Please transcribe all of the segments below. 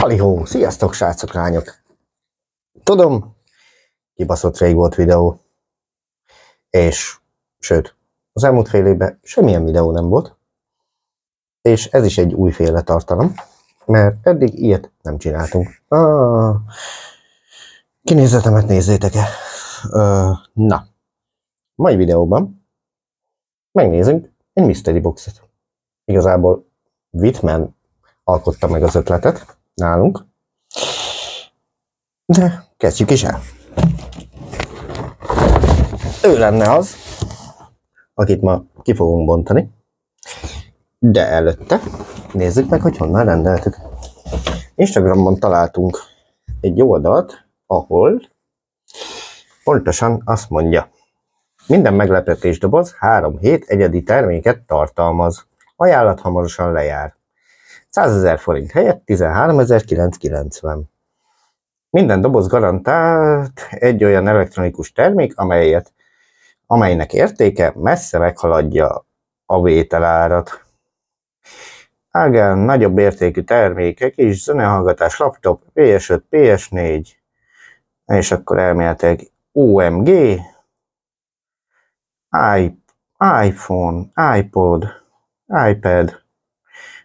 Halihó! Sziasztok, srácok, lányok! Tudom, kibaszott rég volt videó, és sőt, az elmúlt fél évben semmilyen videó nem volt, és ez is egy újféle tartalom, mert eddig ilyet nem csináltunk. Kinézetemet nézzétek el! Na, mai videóban megnézzünk egy mystery boxot. Igazából Whitman alkotta meg az ötletet nálunk, de kezdjük is el. Ő lenne az, akit ma ki fogunk bontani, de előtte nézzük meg, hogy honnan rendeltük. Instagramon találtunk egy oldalt, ahol pontosan azt mondja: minden meglepetésdoboz 3 hét egyedi terméket tartalmaz. Ajánlat hamarosan lejár. 100 000 forint helyett 13.990. Minden doboz garantált egy olyan elektronikus termék, amelynek értéke messze meghaladja a vételárat. Ágán nagyobb értékű termékek is, zenehallgatás, laptop, PS5, PS4, és akkor elméletileg OMG, iPhone, iPod, iPad,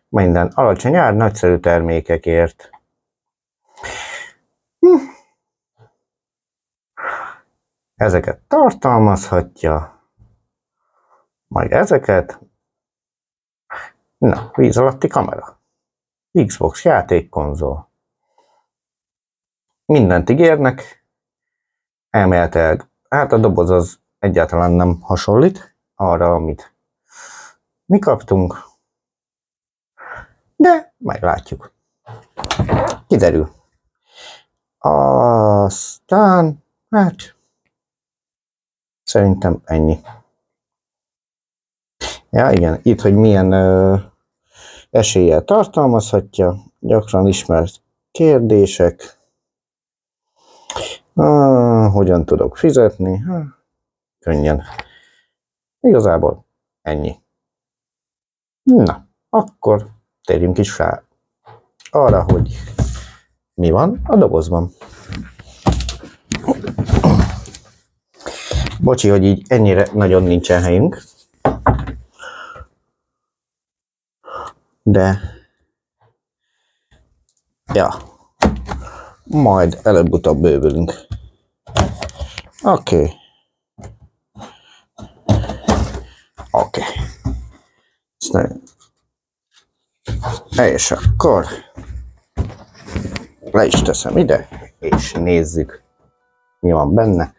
minden alacsony ár, nagyszerű termékekért. Ezeket tartalmazhatja, majd ezeket. Na, víz alatti kamera, Xbox játékkonzol. Mindent ígérnek, elméletileg, hát a doboz az egyáltalán nem hasonlít arra, amit mi kaptunk, de meglátjuk. Kiderül. Aztán, hát, szerintem ennyi. Ja, igen, itt, hogy milyen eséllyel tartalmazhatja, gyakran ismert kérdések, hogyan tudok fizetni, könnyen. Igazából ennyi. Na, akkor térjünk is rá arra, hogy mi van a dobozban. Bocsi, hogy így ennyire nagyon nincsen helyünk, de ja, majd előbb-utóbb bővülünk. Oké. És akkor le is teszem ide, és nézzük, mi van benne.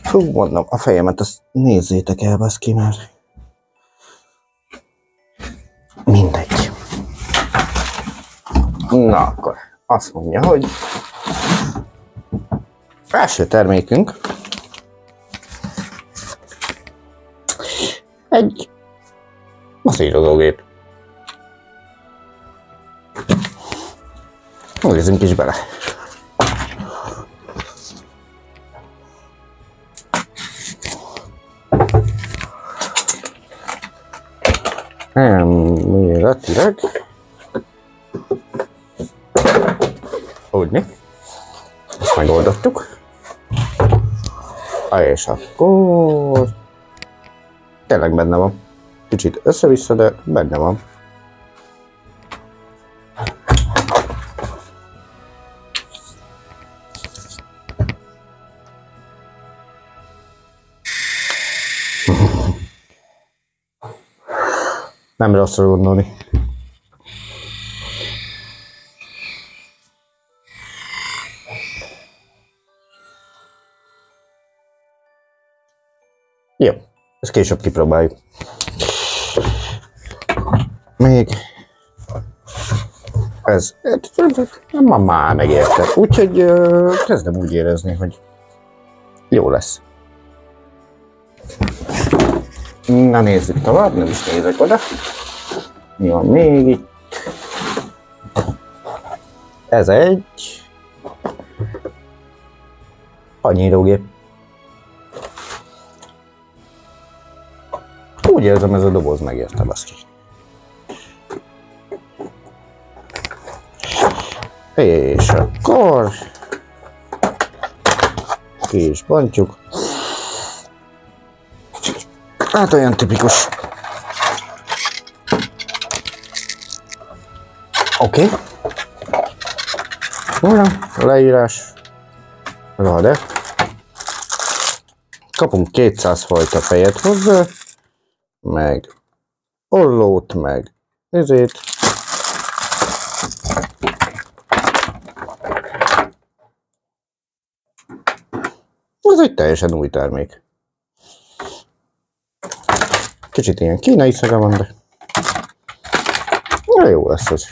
Fú, mondom, a fejemet azt nézzétek el, baszki, mert mindegy. Na akkor azt mondja, hogy első termékünk egy masszírozógép. Nézzünk is bele. Elméletileg úgyni, ezt megoldottuk, és akkor tényleg benne van. Kicsit össze-vissza, de benne van. Nem rosszra gondolni. Jó, ezt később kipróbáljuk. Még ez már megérte. Úgyhogy kezdem úgy érezni, hogy jó lesz. Na nézzük tovább, nem is nézek oda. Mi van még itt? Ez egy anyírógép. Úgy érzem, ez a doboz megérte, baszki. És akkor ki is bontjuk. Hát olyan tipikus. Oké. Leírás. Rade. Kapunk 200 fajta fejet hozzá, meg ollót, meg ezért. Ez egy teljesen új termék. Kicsit ilyen kínai szege van, de jó lesz ez.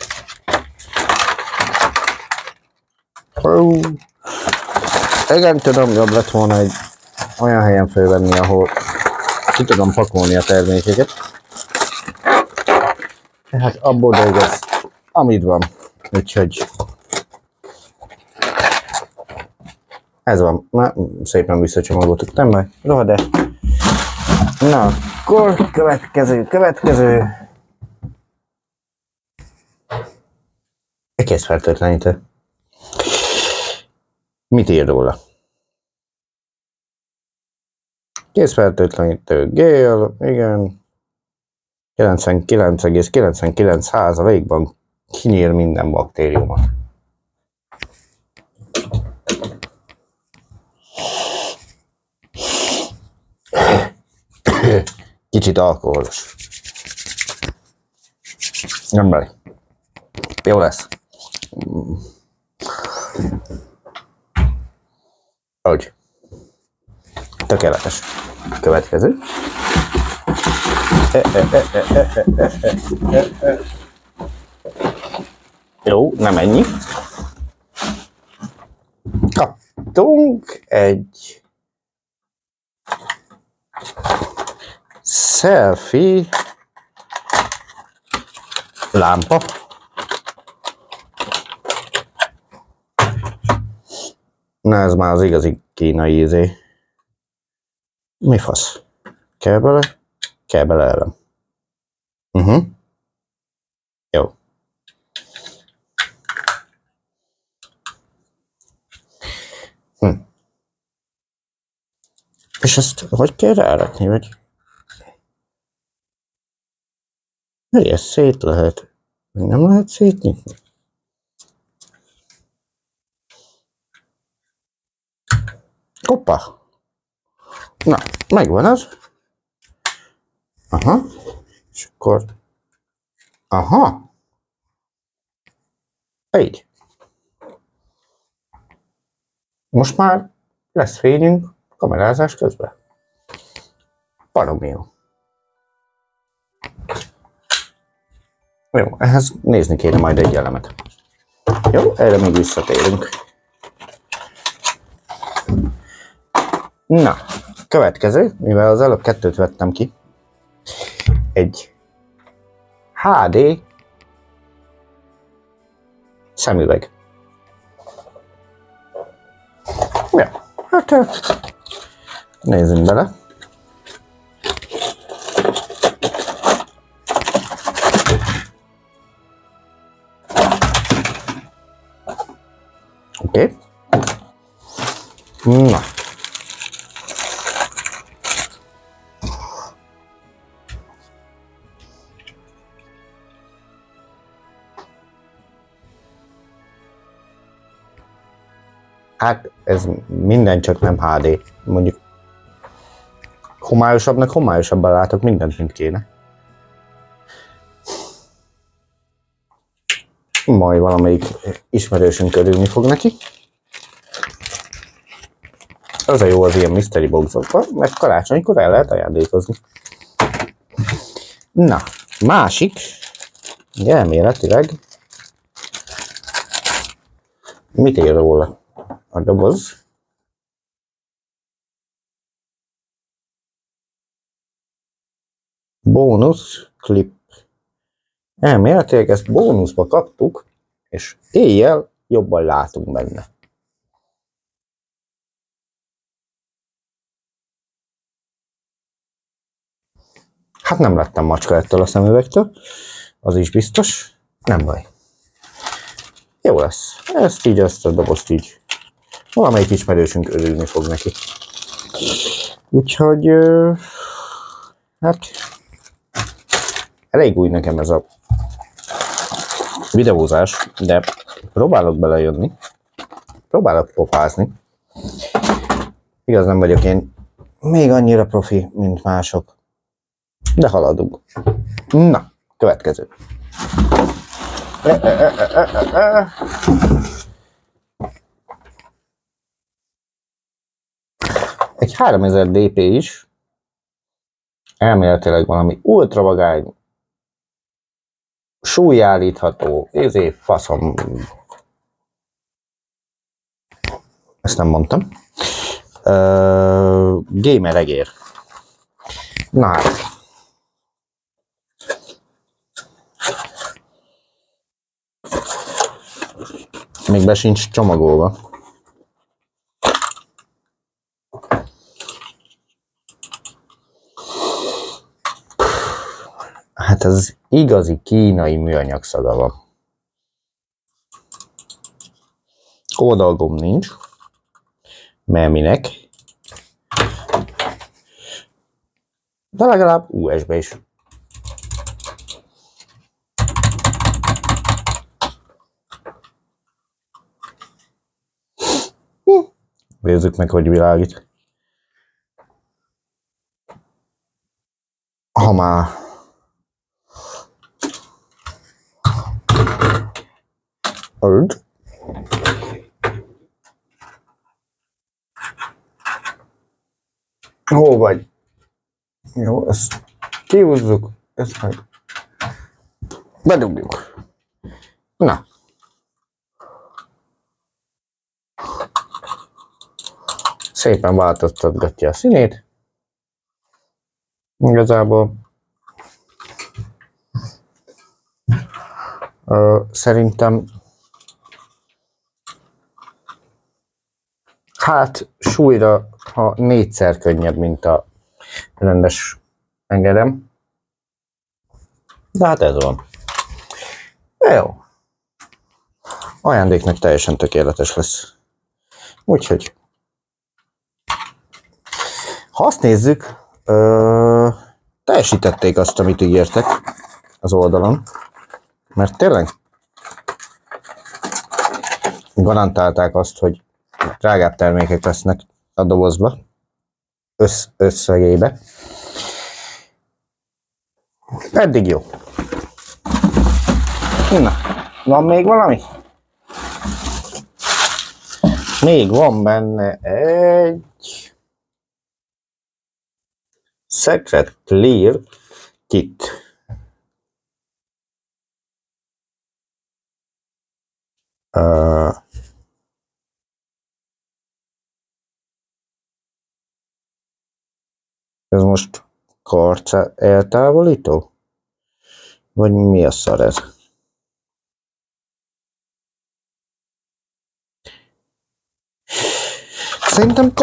Igen, tudom, jobb lett volna egy olyan helyen fölvenni, ahol ki tudom pakolni a termékeket. Tehát abból dolgoz, amit van. Úgyhogy ez van. Na, szépen visszacsomagoltuk, nem baj. Rohad el. Na, akkor következő. Készfertőtlenítő. Mit ír róla? Készfertőtlenítő gél, igen. 99,99%-ban kinyír minden baktériumot. Kicsit alkoholos. Nem baj. Jó lesz. Hogy? Tökéletes. Következő. Jó, nem ennyi. Kaptunk egy selfie lámpa. Na, ez már az igazi kínai ízé. Mi fasz? Kell bele? Kell bele elem. Jó. És ezt hogy kell rárakni, vagy? Ezt szét lehet. Nem lehet szétnyitni? Hoppá! Na, megvan az. Aha. És akkor... Aha! Így. Most már lesz fényünk kamerázás közben. Baromi jó. Jó, ehhez nézni kéne majd egy elemet. Jó, erre még visszatérünk. Na, következő, mivel az előbb kettőt vettem ki, egy HD szemüveg. Ja, hát nézzünk bele. Oké. Na. Hát ez minden csak nem HD. Mondjuk homályosabbnak homályosabban látok mindent, mint kéne. Majd valamelyik ismerősünk örülni fog neki. Az a jó az ilyen mystery boxokban, mert karácsonykor el lehet ajándékozni. Na, másik, ugye elméletileg, mit ér róla a doboz? Bónusz klip. Elméletileg ezt bónuszba kaptuk, és éjjel jobban látunk benne. Hát nem lettem macska ettől a szemüvegtől, az is biztos, nem baj. Jó lesz. Ezt így, ezt a dobozt így. Valamelyik ismerősünk örülni fog neki. Úgyhogy, hát, elég új nekem ez a videózás, de próbálok belejönni. Próbálok pofázni. Igaz, nem vagyok én még annyira profi, mint mások. De haladunk. Na, következő. Egy 3000 dp is. Elméletileg valami ultravagány, súlyállítható, faszom. Ezt nem mondtam. Gamer egér. Na hát. Még be sincs csomagolva. Hát ez igazi kínai műanyag szaga van. Oldalgomb nincs. Mert minek? De legalább USB is. Nézzük meg, hogy világít. Ha már öld. Hol vagy? Jó, ezt kihúzzuk, ezt meg bedugjuk. Na. Szépen változtatgatja a színét. Igazából szerintem hát súlyra, ha 4-szer könnyebb, mint a rendes engedem. De hát ez van. Jó. Ajándéknak teljesen tökéletes lesz. Úgyhogy ha azt nézzük, teljesítették azt, amit ígértek az oldalon, mert tényleg garantálták azt, hogy drágább termékek lesznek a dobozba, összegébe. Eddig jó. Na, van még valami? Még van benne egy Secret Clear Kit. Ez most karca eltávolító? Vagy mi a szar ez? Szerintem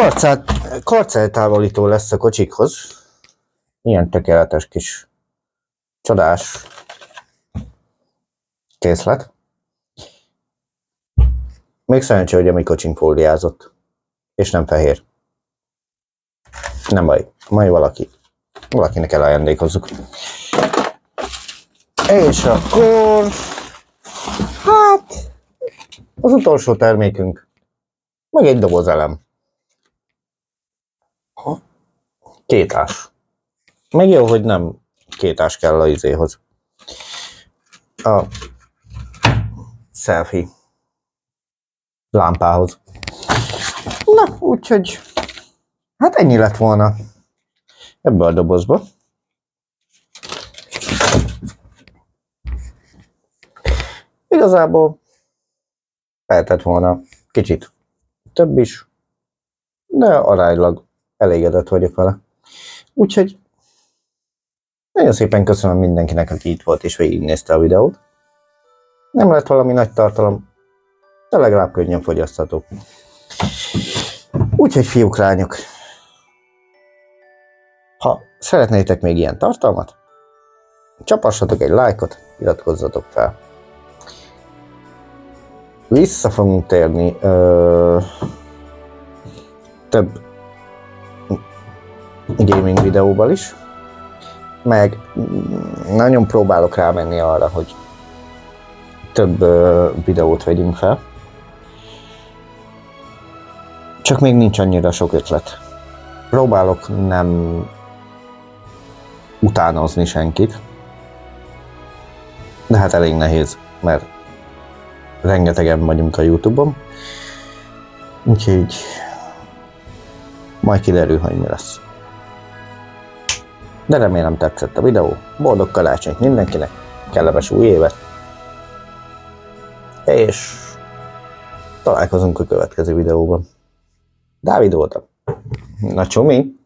karca eltávolító lesz a kocsikhoz. Ilyen tökéletes kis csodás készlet. Még szerencsé, hogy a mi kocsink fóliázott, és nem fehér. Nem baj, majd valakinek elajándékozzuk. És akkor hát az utolsó termékünk meg egy dobozelem. Kétás. Meg jó, hogy nem kétás kell a izéhoz. A selfie lámpához. Na, úgyhogy hát ennyi lett volna ebbe a dobozba. Igazából lehetett volna kicsit több is, de aránylag elégedett vagyok vele. Úgyhogy nagyon szépen köszönöm mindenkinek, aki itt volt és végignézte a videót. Nem lett valami nagy tartalom, de legalább könnyen fogyasztható. Úgyhogy fiúk, lányok, ha szeretnétek még ilyen tartalmat, csapassatok egy lájkot, iratkozzatok fel. vissza fogunk térni több gaming videóval is, meg nagyon próbálok rámenni arra, hogy több videót vegyünk fel. Csak még nincs annyira sok ötlet. Próbálok nem utánozni senkit, de hát elég nehéz, mert rengetegen vagyunk a YouTube-on, úgyhogy majd kiderül, hogy mi lesz. De remélem tetszett a videó, boldog karácsonyt mindenkinek, kellemes új évet, és találkozunk a következő videóban. Dávid voltam. Na csumi!